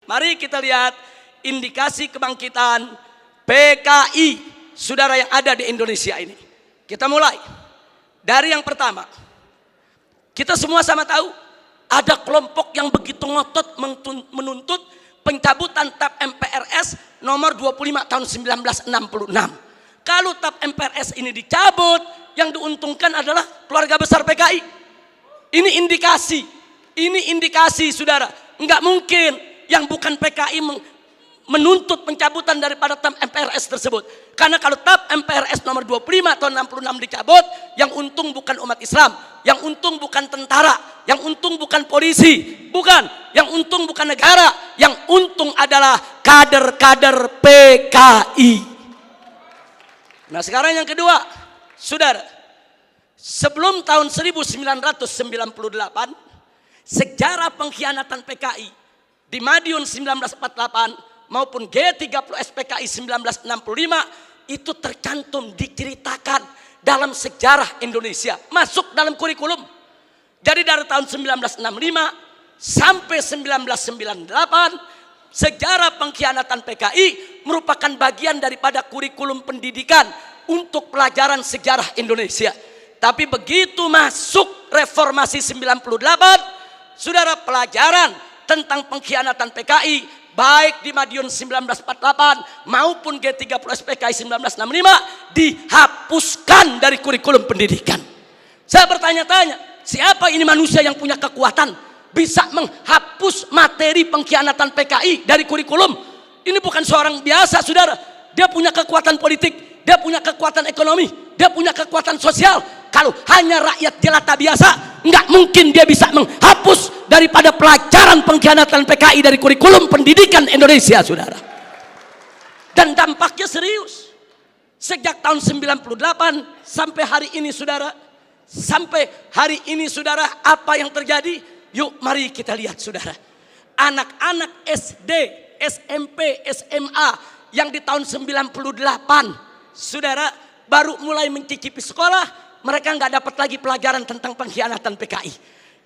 Mari kita lihat indikasi kebangkitan PKI saudara yang ada di Indonesia ini. Kita mulai dari yang pertama. Kita semua sama tahu ada kelompok yang begitu ngotot menuntut pencabutan TAP MPRS nomor 25 tahun 1966. Kalau TAP MPRS ini dicabut, yang diuntungkan adalah keluarga besar PKI. Ini indikasi saudara. Enggak mungkin yang bukan PKI menuntut pencabutan daripada TAP MPRS tersebut. Karena kalau TAP MPRS nomor 25 tahun 66 dicabut, yang untung bukan umat Islam, yang untung bukan tentara, yang untung bukan polisi, bukan, yang untung bukan negara, yang untung adalah kader-kader PKI. Nah sekarang yang kedua, saudara, sebelum tahun 1998, sejarah pengkhianatan PKI di Madiun 1948 maupun G30S PKI 1965 itu tercantum, diceritakan dalam sejarah Indonesia, masuk dalam kurikulum. Jadi dari tahun 1965 sampai 1998 sejarah pengkhianatan PKI merupakan bagian daripada kurikulum pendidikan untuk pelajaran sejarah Indonesia. Tapi begitu masuk reformasi 98, saudara, pelajaran tentang pengkhianatan PKI baik di Madiun 1948 maupun G30S PKI 1965 dihapuskan dari kurikulum pendidikan. Saya bertanya-tanya, siapa ini manusia yang punya kekuatan bisa menghapus materi pengkhianatan PKI dari kurikulum? Ini bukan seorang biasa, saudara. Dia punya kekuatan politik, dia punya kekuatan ekonomi, dia punya kekuatan sosial. Kalau hanya rakyat jelata biasa, nggak mungkin dia bisa menghapus daripada pelajaran pengkhianatan PKI dari kurikulum pendidikan Indonesia, saudara. Dan dampaknya serius. Sejak tahun 98 sampai hari ini, saudara. Sampai hari ini, saudara, apa yang terjadi? Yuk mari kita lihat, saudara. Anak-anak SD, SMP, SMA yang di tahun 98, saudara, baru mulai mencicipi sekolah, mereka nggak dapat lagi pelajaran tentang pengkhianatan PKI.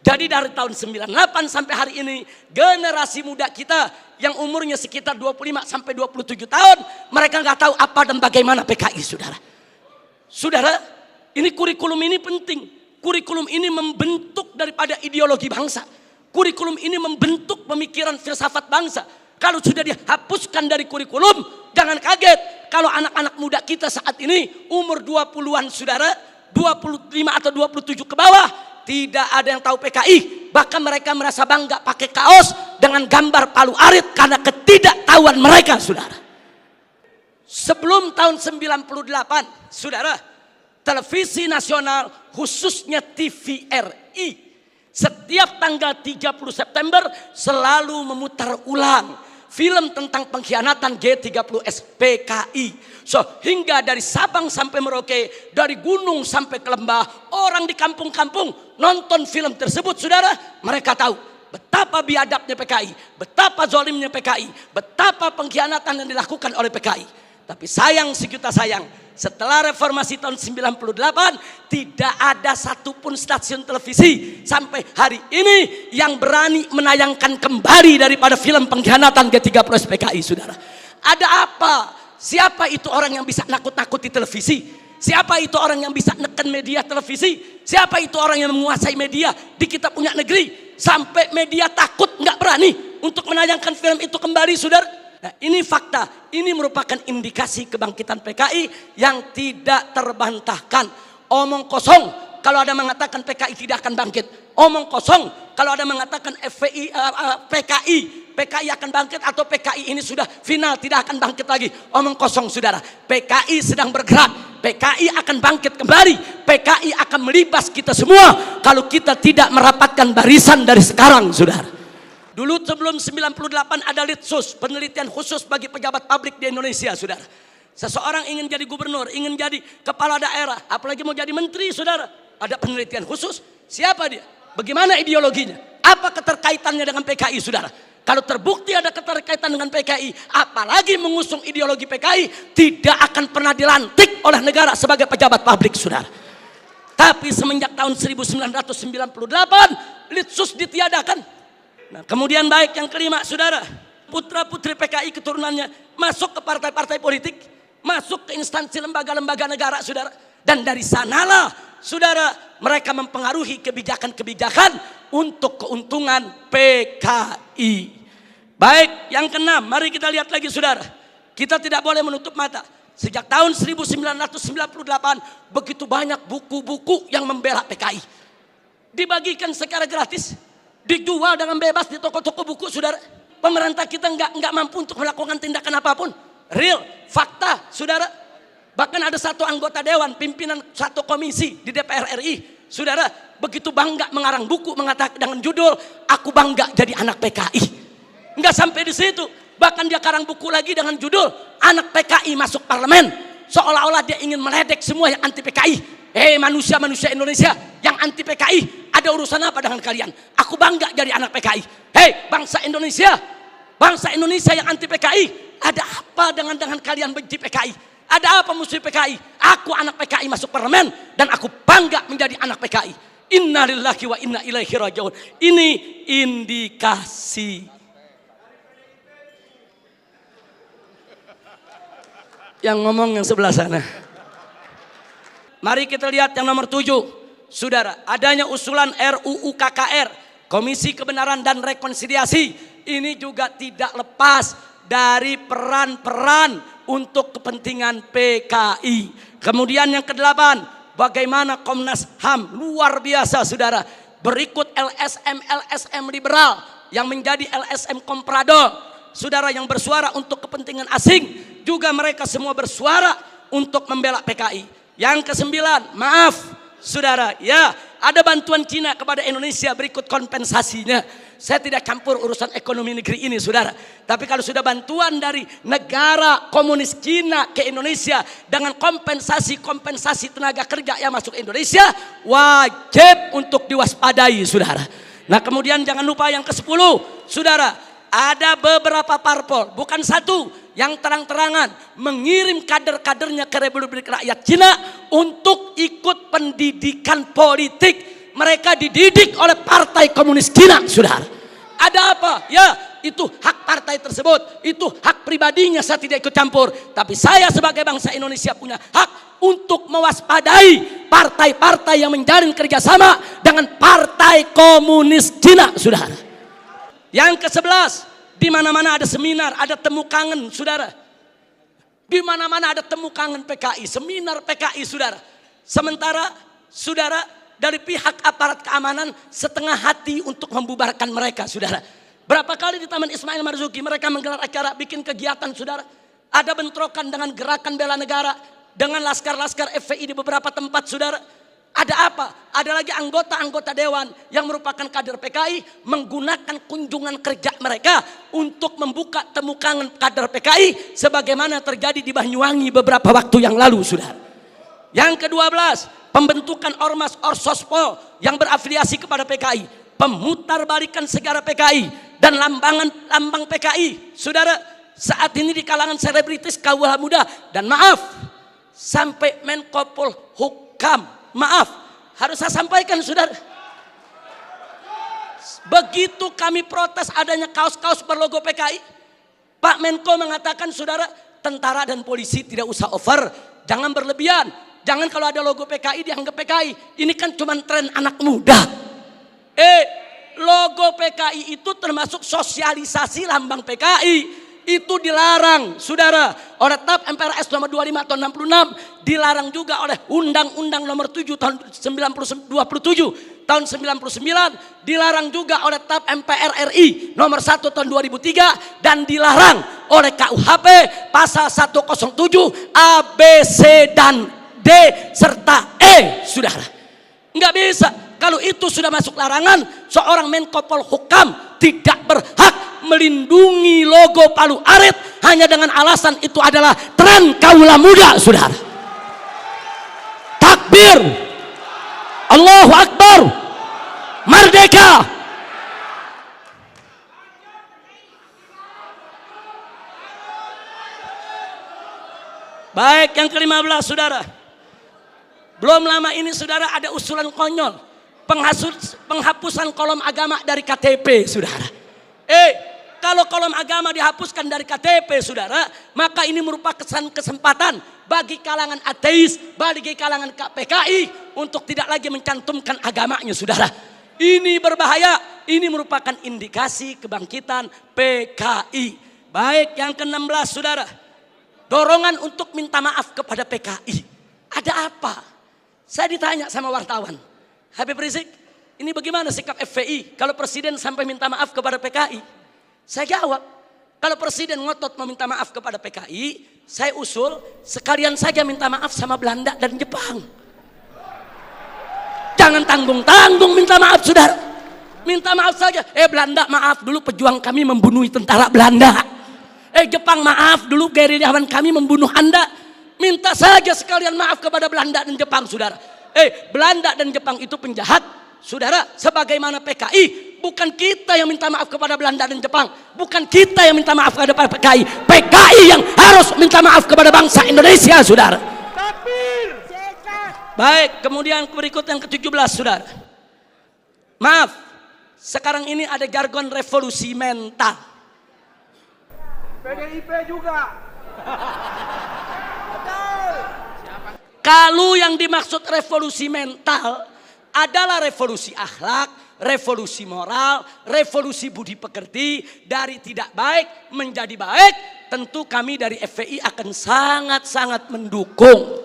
Jadi dari tahun 98 sampai hari ini, generasi muda kita yang umurnya sekitar 25 sampai 27 tahun, mereka nggak tahu apa dan bagaimana PKI, saudara. Saudara, ini kurikulum ini penting. Kurikulum ini membentuk daripada ideologi bangsa. Kurikulum ini membentuk pemikiran filsafat bangsa. Kalau sudah dihapuskan dari kurikulum, jangan kaget kalau anak-anak muda kita saat ini umur 20-an, saudara, 25 atau 27 ke bawah, tidak ada yang tahu PKI. Bahkan mereka merasa bangga pakai kaos dengan gambar Palu Arit karena ketidaktahuan mereka, saudara. Sebelum tahun 98, saudara, televisi nasional khususnya TVRI setiap tanggal 30 September selalu memutar ulang film tentang pengkhianatan G30S PKI. Hingga dari Sabang sampai Merauke, dari gunung sampai ke lembah, orang di kampung-kampung nonton film tersebut, saudara. Mereka tahu betapa biadabnya PKI, betapa zalimnya PKI, betapa pengkhianatan yang dilakukan oleh PKI. Tapi sayang sejuta sayang, setelah reformasi tahun 98 tidak ada satupun stasiun televisi sampai hari ini yang berani menayangkan kembali daripada film pengkhianatan G30S PKI, saudara. Ada apa? Siapa itu orang yang bisa nakut-nakuti televisi? Siapa itu orang yang bisa neken media televisi? Siapa itu orang yang menguasai media di kita punya negeri sampai media takut, nggak berani untuk menayangkan film itu kembali, saudara? Nah, ini fakta, ini merupakan indikasi kebangkitan PKI yang tidak terbantahkan. Omong kosong kalau ada mengatakan PKI tidak akan bangkit. Omong kosong kalau ada mengatakan PKI akan bangkit atau PKI ini sudah final tidak akan bangkit lagi. Omong kosong, saudara. PKI sedang bergerak, PKI akan bangkit kembali, PKI akan melibas kita semua kalau kita tidak merapatkan barisan dari sekarang, saudara. Dulu sebelum 98 ada Litsus, penelitian khusus bagi pejabat publik di Indonesia, saudara. Seseorang ingin jadi gubernur, ingin jadi kepala daerah, apalagi mau jadi menteri, saudara. Ada penelitian khusus. Siapa dia? Bagaimana ideologinya? Apa keterkaitannya dengan PKI, saudara? Kalau terbukti ada keterkaitan dengan PKI, apalagi mengusung ideologi PKI, tidak akan pernah dilantik oleh negara sebagai pejabat publik, saudara. Tapi semenjak tahun 1998, Litsus ditiadakan. Nah, kemudian baik yang kelima, saudara, putra-putri PKI keturunannya masuk ke partai-partai politik, masuk ke instansi lembaga-lembaga negara, saudara. Dan dari sanalah, saudara, mereka mempengaruhi kebijakan-kebijakan untuk keuntungan PKI. Baik, yang keenam, mari kita lihat lagi, saudara. Kita tidak boleh menutup mata. Sejak tahun 1998, begitu banyak buku-buku yang membela PKI. Dibagikan secara gratis, dijual dengan bebas di toko-toko buku, saudara. Pemerintah kita nggak mampu untuk melakukan tindakan apapun. Real, fakta, saudara. Bahkan ada satu anggota dewan, pimpinan satu komisi di DPR RI, saudara, begitu bangga mengarang buku mengatakan dengan judul "Aku Bangga Jadi Anak PKI". Nggak sampai di situ, bahkan dia karang buku lagi dengan judul "Anak PKI Masuk Parlemen". Seolah-olah dia ingin meledek semua yang anti PKI. Manusia-manusia Indonesia yang anti PKI, ada urusan apa dengan kalian? Aku bangga jadi anak PKI. Bangsa Indonesia yang anti PKI, ada apa dengan kalian benci PKI? Ada apa musuh PKI? Aku anak PKI masuk parlemen dan aku bangga menjadi anak PKI. Innalillahi wa inna ilaihi rajiun. Ini indikasi. Yang ngomong yang sebelah sana. Mari kita lihat yang nomor 7. Saudara, adanya usulan RUU KKR, Komisi Kebenaran dan Rekonsiliasi. Ini juga tidak lepas dari peran-peran untuk kepentingan PKI. Kemudian yang ke-8, bagaimana Komnas HAM, luar biasa, saudara. Berikut LSM liberal yang menjadi LSM komprador, saudara, yang bersuara untuk kepentingan asing. Juga mereka semua bersuara untuk membela PKI. Yang ke-9, maaf saudara, ya ada bantuan Cina kepada Indonesia, berikut kompensasinya. Saya tidak campur urusan ekonomi negeri ini, saudara. Tapi kalau sudah bantuan dari negara komunis Cina ke Indonesia dengan kompensasi tenaga kerja yang masuk Indonesia, wajib untuk diwaspadai, saudara. Nah, kemudian jangan lupa yang ke-10, saudara, ada beberapa parpol, bukan satu, yang terang-terangan mengirim kader-kadernya ke Republik Rakyat Cina untuk ikut pendidikan politik. Mereka dididik oleh Partai Komunis Cina, saudara. Ada apa? Ya, itu hak partai tersebut, itu hak pribadinya, saya tidak ikut campur. Tapi saya sebagai bangsa Indonesia punya hak untuk mewaspadai partai-partai yang menjalin kerjasama dengan Partai Komunis Cina, saudara. Yang ke-11, di mana-mana ada seminar, ada temu kangen, saudara. Di mana-mana ada temu kangen PKI, seminar PKI, saudara. Sementara, saudara, dari pihak aparat keamanan setengah hati untuk membubarkan mereka, saudara. Berapa kali di Taman Ismail Marzuki mereka menggelar acara, bikin kegiatan, saudara. Ada bentrokan dengan gerakan bela negara, dengan laskar-laskar FPI di beberapa tempat, saudara. Ada apa? Ada lagi anggota-anggota dewan yang merupakan kader PKI menggunakan kunjungan kerja mereka untuk membuka temu kangen kader PKI sebagaimana terjadi di Banyuwangi beberapa waktu yang lalu, saudara. Yang ke-12, pembentukan ormas Orsospol yang berafiliasi kepada PKI, pemutarbalikan sejarah PKI dan lambang PKI, saudara. Saat ini di kalangan selebritis kaum muda, dan maaf, sampai Menko Polhukam, maaf, harus saya sampaikan, saudara. Begitu kami protes adanya kaos-kaos berlogo PKI, Pak Menko mengatakan, saudara, tentara dan polisi tidak usah over, jangan berlebihan. Jangan kalau ada logo PKI dianggap PKI. Ini kan cuma tren anak muda. Logo PKI itu termasuk sosialisasi lambang PKI. Itu dilarang, saudara, oleh TAP MPRS nomor 25 tahun 66, dilarang juga oleh Undang-Undang nomor 7 tahun 27 tahun 99, dilarang juga oleh TAP MPR RI nomor 1 tahun 2003, dan dilarang oleh KUHP pasal 107 A, B, C, dan D serta E, saudara. Nggak bisa. Kalau itu sudah masuk larangan, seorang Menko Polhukam tidak berhak melindungi logo Palu Arit hanya dengan alasan itu adalah tren kaula muda, saudara. Takbir, Allahu Akbar, merdeka. Baik, yang ke-15, saudara. Belum lama ini, saudara, ada usulan konyol penghapusan kolom agama dari KTP, saudara. kalau kolom agama dihapuskan dari KTP, saudara, maka ini merupakan kesempatan bagi kalangan ateis, bagi kalangan PKI untuk tidak lagi mencantumkan agamanya, saudara. Ini berbahaya, ini merupakan indikasi kebangkitan PKI. Baik, yang ke-16, saudara, dorongan untuk minta maaf kepada PKI. Ada apa? Saya ditanya sama wartawan, Habib Rizik, ini bagaimana sikap FPI kalau presiden sampai minta maaf kepada PKI? Saya jawab, kalau presiden ngotot meminta maaf kepada PKI, saya usul sekalian saja minta maaf sama Belanda dan Jepang. Jangan tanggung-tanggung minta maaf, saudara. Minta maaf saja. Belanda, maaf dulu pejuang kami membunuh tentara Belanda. Jepang, maaf dulu gerilyawan kami membunuh Anda. Minta saja sekalian maaf kepada Belanda dan Jepang, saudara. Belanda dan Jepang itu penjahat, saudara. Sebagaimana PKI, bukan kita yang minta maaf kepada Belanda dan Jepang. Bukan kita yang minta maaf kepada PKI. PKI yang harus minta maaf kepada bangsa Indonesia, saudara. Baik, kemudian berikut yang ke-17, saudara. Maaf, sekarang ini ada jargon revolusi mental. PDIP juga. Kalau yang dimaksud revolusi mental adalah revolusi akhlak, revolusi moral, revolusi budi pekerti, dari tidak baik menjadi baik, tentu kami dari FPI akan sangat-sangat mendukung.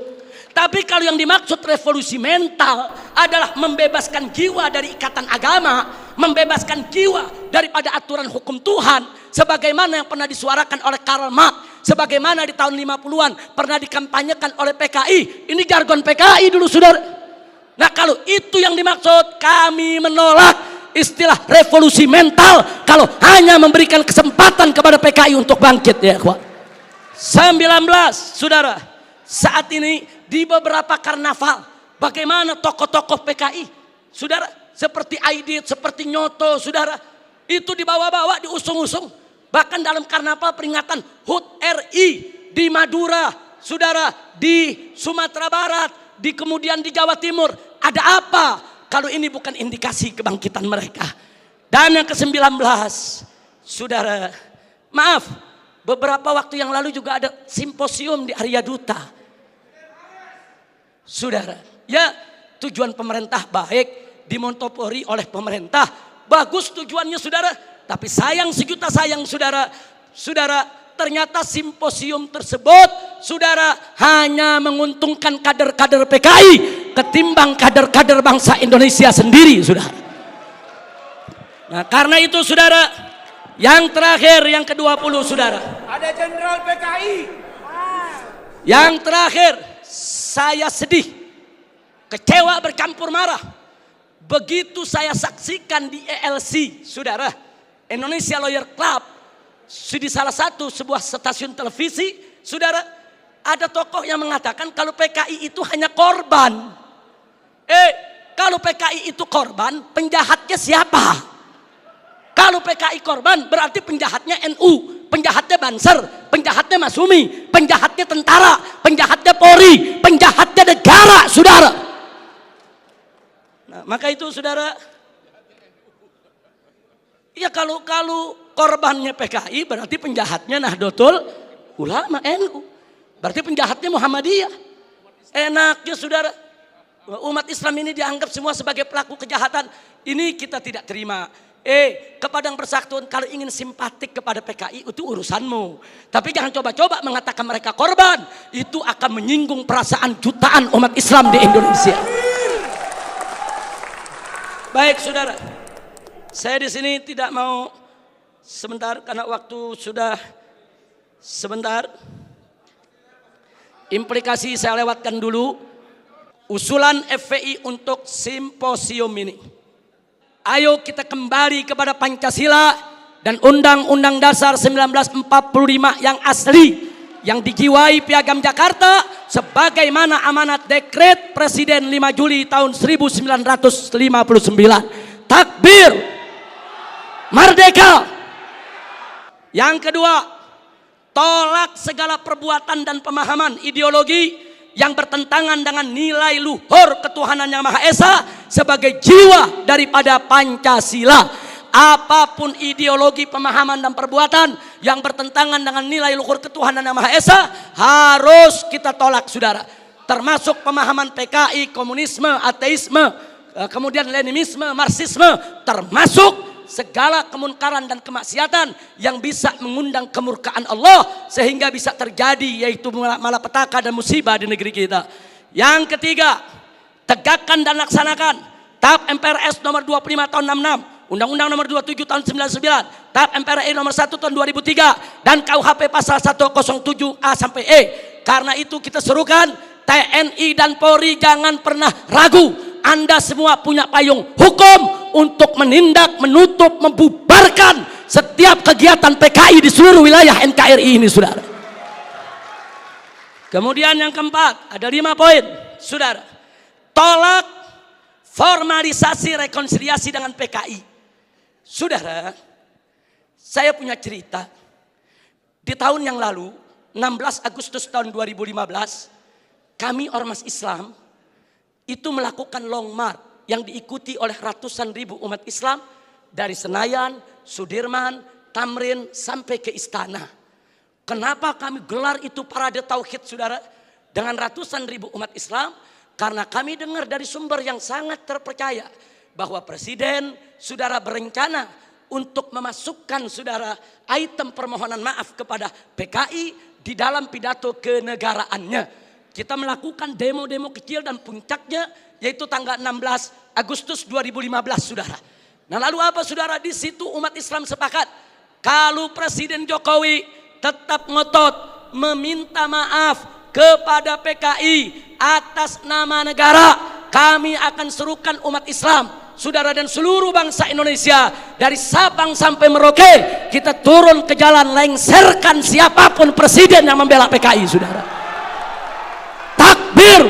Tapi kalau yang dimaksud revolusi mental adalah membebaskan jiwa dari ikatan agama, membebaskan jiwa daripada aturan hukum Tuhan, sebagaimana yang pernah disuarakan oleh Karl Marx, sebagaimana di tahun 50-an pernah dikampanyekan oleh PKI. Ini jargon PKI dulu, saudara. Nah, kalau itu yang dimaksud, kami menolak istilah revolusi mental kalau hanya memberikan kesempatan kepada PKI untuk bangkit, ya kawan. 19, saudara, saat ini di beberapa karnaval, bagaimana tokoh-tokoh PKI, saudara, seperti Aidit, seperti Nyoto, saudara, itu dibawa-bawa, diusung-usung. Bahkan dalam karnaval peringatan HUT RI di Madura, saudara, di Sumatera Barat, kemudian di Jawa Timur. Ada apa kalau ini bukan indikasi kebangkitan mereka? Dan yang ke-19, saudara, maaf, beberapa waktu yang lalu juga ada simposium di Arya Duta. Saudara, ya tujuan pemerintah baik, dimonopoli oleh pemerintah, bagus tujuannya, saudara. Tapi sayang sejuta sayang, saudara, ternyata simposium tersebut, saudara, hanya menguntungkan kader-kader PKI ketimbang kader-kader bangsa Indonesia sendiri, saudara. Nah, karena itu, saudara, yang terakhir, yang ke-20, saudara. Ada jenderal PKI. Yang terakhir, saya sedih, kecewa bercampur marah. Begitu saya saksikan di ELC, saudara, Indonesia Lawyer Club, di salah satu sebuah stasiun televisi, saudara, ada tokoh yang mengatakan kalau PKI itu hanya korban. Kalau PKI itu korban, penjahatnya siapa? Kalau PKI korban, berarti penjahatnya NU, penjahatnya Banser, penjahatnya Masumi, penjahatnya tentara, penjahatnya Polri, penjahatnya negara, saudara. Nah, maka itu, saudara, ya kalau korbannya PKI, berarti penjahatnya Nahdlatul Ulama NU, berarti penjahatnya Muhammadiyah. Enaknya, saudara, umat Islam ini dianggap semua sebagai pelaku kejahatan. Ini kita tidak terima. Kepada yang bersangkutan, kalau ingin simpatik kepada PKI itu urusanmu. Tapi jangan coba-coba mengatakan mereka korban. Itu akan menyinggung perasaan jutaan umat Islam di Indonesia. Baik, saudara, saya di sini tidak mau sebentar karena waktu sudah sebentar. Implikasi saya lewatkan dulu. Usulan FPI untuk simposium ini. Ayo kita kembali kepada Pancasila dan Undang-Undang Dasar 1945 yang asli, yang dijiwai Piagam Jakarta sebagaimana amanat Dekret Presiden 5 Juli tahun 1959. Takbir, merdeka. Yang kedua, tolak segala perbuatan dan pemahaman ideologi yang bertentangan dengan nilai luhur ketuhanan yang Maha Esa sebagai jiwa daripada Pancasila. apapun ideologi, pemahaman dan perbuatan yang bertentangan dengan nilai luhur ketuhanan Yang Maha Esa harus kita tolak, saudara. Termasuk pemahaman PKI, komunisme, ateisme, kemudian Leninisme, Marxisme, termasuk segala kemunkaran dan kemaksiatan yang bisa mengundang kemurkaan Allah sehingga bisa terjadi yaitu malapetaka dan musibah di negeri kita. Yang ketiga, tegakkan dan laksanakan TAP MPRS nomor 25 tahun 66, Undang-Undang nomor 27 tahun 99, TAP MPRI nomor 1 tahun 2003 dan KUHP pasal 107A sampai E. Karena itu kita serukan TNI dan Polri jangan pernah ragu. Anda semua punya payung hukum untuk menindak, menutup, membubarkan setiap kegiatan PKI di seluruh wilayah NKRI ini, saudara. Kemudian yang keempat, ada 5 poin, saudara. Tolak formalisasi rekonsiliasi dengan PKI. Saudara, saya punya cerita. Di tahun yang lalu, 16 Agustus tahun 2015, kami Ormas Islam itu melakukan long march yang diikuti oleh ratusan ribu umat Islam dari Senayan, Sudirman, Tamrin sampai ke Istana. Kenapa kami gelar itu parade tauhid, saudara, dengan ratusan ribu umat Islam? Karena kami dengar dari sumber yang sangat terpercaya bahwa Presiden, saudara, berencana untuk memasukkan, saudara, item permohonan maaf kepada PKI di dalam pidato kenegaraannya. Kita melakukan demo-demo kecil dan puncaknya yaitu tanggal 16 Agustus 2015, saudara. Nah, lalu apa, saudara? Di situ umat Islam sepakat kalau Presiden Jokowi tetap ngotot meminta maaf kepada PKI atas nama negara, kami akan serukan umat Islam, saudara, dan seluruh bangsa Indonesia dari Sabang sampai Merauke, kita turun ke jalan lengserkan siapapun presiden yang membela PKI, saudara. Takbir,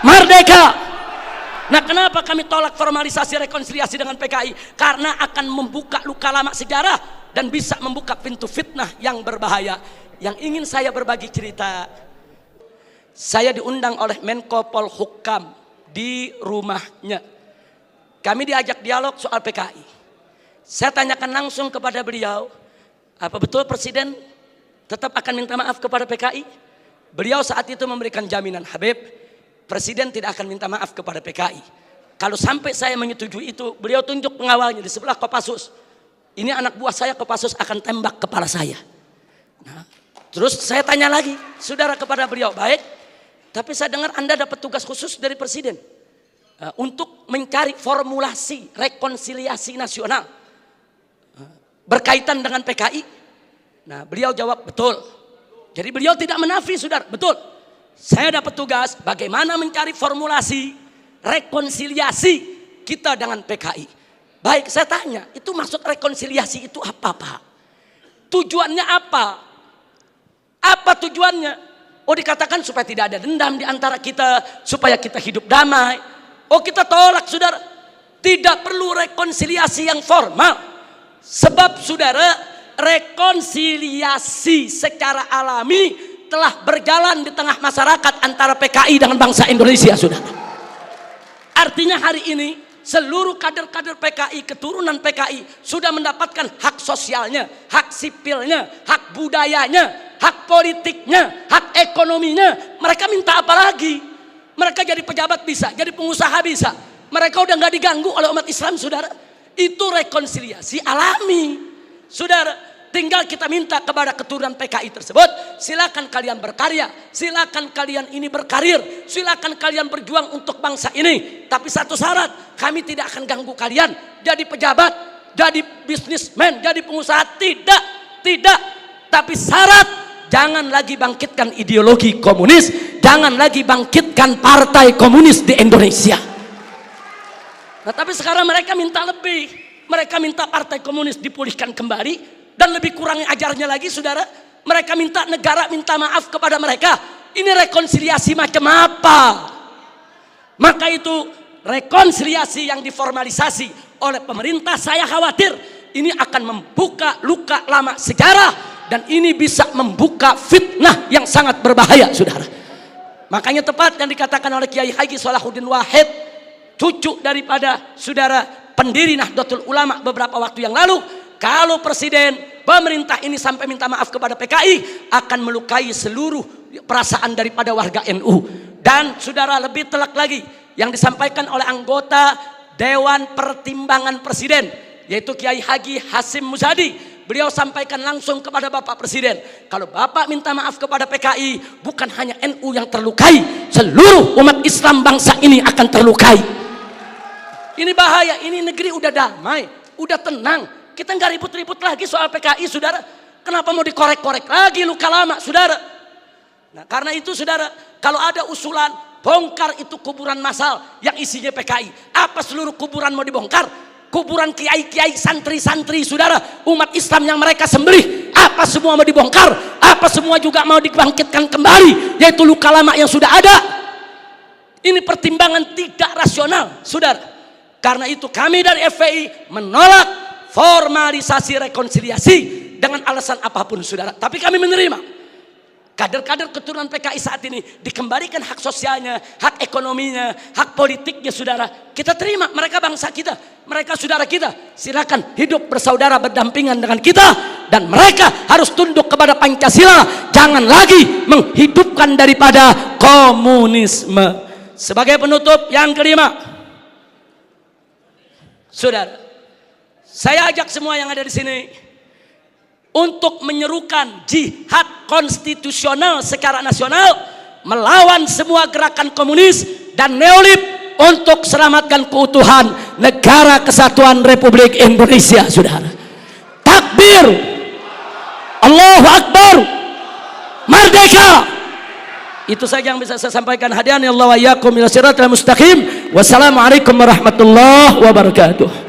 merdeka. Nah, kenapa kami tolak formalisasi rekonsiliasi dengan PKI? Karena akan membuka luka lama sejarah dan bisa membuka pintu fitnah yang berbahaya. Yang ingin saya berbagi cerita, saya diundang oleh Menko Polhukam di rumahnya. Kami diajak dialog soal PKI. Saya tanyakan langsung kepada beliau, apa betul Presiden tetap akan minta maaf kepada PKI? Beliau saat itu memberikan jaminan, Habib, Presiden tidak akan minta maaf kepada PKI. Kalau sampai saya menyetujui itu, beliau tunjuk pengawalnya di sebelah Kopassus. Ini anak buah saya Kopassus akan tembak kepala saya. Nah, terus saya tanya lagi, saudara, kepada beliau, baik, tapi saya dengar Anda dapat tugas khusus dari Presiden untuk mencari formulasi rekonsiliasi nasional berkaitan dengan PKI. Nah, beliau jawab betul. Jadi beliau tidak menafi, saudara, betul. Saya dapat tugas bagaimana mencari formulasi rekonsiliasi kita dengan PKI. Baik, saya tanya, itu maksud rekonsiliasi itu apa, Pak? Tujuannya apa? Apa tujuannya? Oh, dikatakan supaya tidak ada dendam di antara kita, supaya kita hidup damai. Oh, kita tolak, saudara. Tidak perlu rekonsiliasi yang formal. Sebab, saudara, rekonsiliasi secara alami telah berjalan di tengah masyarakat antara PKI dengan bangsa Indonesia, saudara. Artinya hari ini seluruh kader-kader PKI, keturunan PKI sudah mendapatkan hak sosialnya, hak sipilnya, hak budayanya, hak politiknya, hak ekonominya. Mereka minta apa lagi? Mereka jadi pejabat bisa, jadi pengusaha bisa. Mereka udah nggak diganggu oleh umat Islam, saudara. Itu rekonsiliasi alami, saudara. Tinggal kita minta kepada keturunan PKI tersebut, silakan kalian berkarya, silakan kalian ini berkarir, silakan kalian berjuang untuk bangsa ini. Tapi satu syarat, kami tidak akan ganggu kalian jadi pejabat, jadi bisnismen, jadi pengusaha. Tidak. Tapi syarat, jangan lagi bangkitkan ideologi komunis, jangan lagi bangkitkan partai komunis di Indonesia. Nah, tapi sekarang mereka minta lebih. Mereka minta partai komunis dipulihkan kembali. Dan lebih kurang ajarnya lagi, saudara, mereka minta negara minta maaf kepada mereka. Ini rekonsiliasi macam apa? Maka itu rekonsiliasi yang diformalisasi oleh pemerintah, saya khawatir ini akan membuka luka lama sejarah dan ini bisa membuka fitnah yang sangat berbahaya, saudara. Makanya tepat yang dikatakan oleh Kiai Haji Salahuddin Wahid, cucu daripada saudara pendiri Nahdlatul Ulama beberapa waktu yang lalu, kalau presiden pemerintah ini sampai minta maaf kepada PKI akan melukai seluruh perasaan daripada warga NU. Dan saudara, lebih telak lagi yang disampaikan oleh anggota Dewan Pertimbangan Presiden, yaitu Kiai Haji Hasyim Muzadi. Beliau sampaikan langsung kepada Bapak Presiden, kalau Bapak minta maaf kepada PKI, bukan hanya NU yang terlukai, seluruh umat Islam bangsa ini akan terlukai. Ini bahaya, ini negeri udah damai, udah tenang. Kita nggak ribut-ribut lagi soal PKI, saudara. Kenapa mau dikorek-korek lagi luka lama, saudara? Nah, karena itu, saudara, kalau ada usulan bongkar itu kuburan massal yang isinya PKI, apa seluruh kuburan mau dibongkar? Kuburan kiai-kiai, santri-santri, saudara, umat Islam yang mereka sembelih, apa semua mau dibongkar? Apa semua juga mau dibangkitkan kembali, yaitu luka lama yang sudah ada? Ini pertimbangan tidak rasional, saudara. Karena itu kami dari FPI menolak formalisasi rekonsiliasi dengan alasan apapun, saudara. Tapi kami menerima kader-kader keturunan PKI saat ini dikembalikan hak sosialnya, hak ekonominya, hak politiknya, saudara. Kita terima, mereka bangsa kita, mereka saudara kita. Silakan hidup bersaudara berdampingan dengan kita, dan mereka harus tunduk kepada Pancasila. Jangan lagi menghidupkan daripada komunisme. Sebagai penutup yang kelima, saudara, saya ajak semua yang ada di sini untuk menyerukan jihad konstitusional secara nasional melawan semua gerakan komunis dan neolib untuk selamatkan keutuhan negara kesatuan Republik Indonesia, saudara. Takbir, Allahu Akbar, merdeka. Itu saja yang bisa saya sampaikan. Hadirin Allah wa iyyakum ila siratal mustaqim. Wassalamualaikum warahmatullahi wabarakatuh.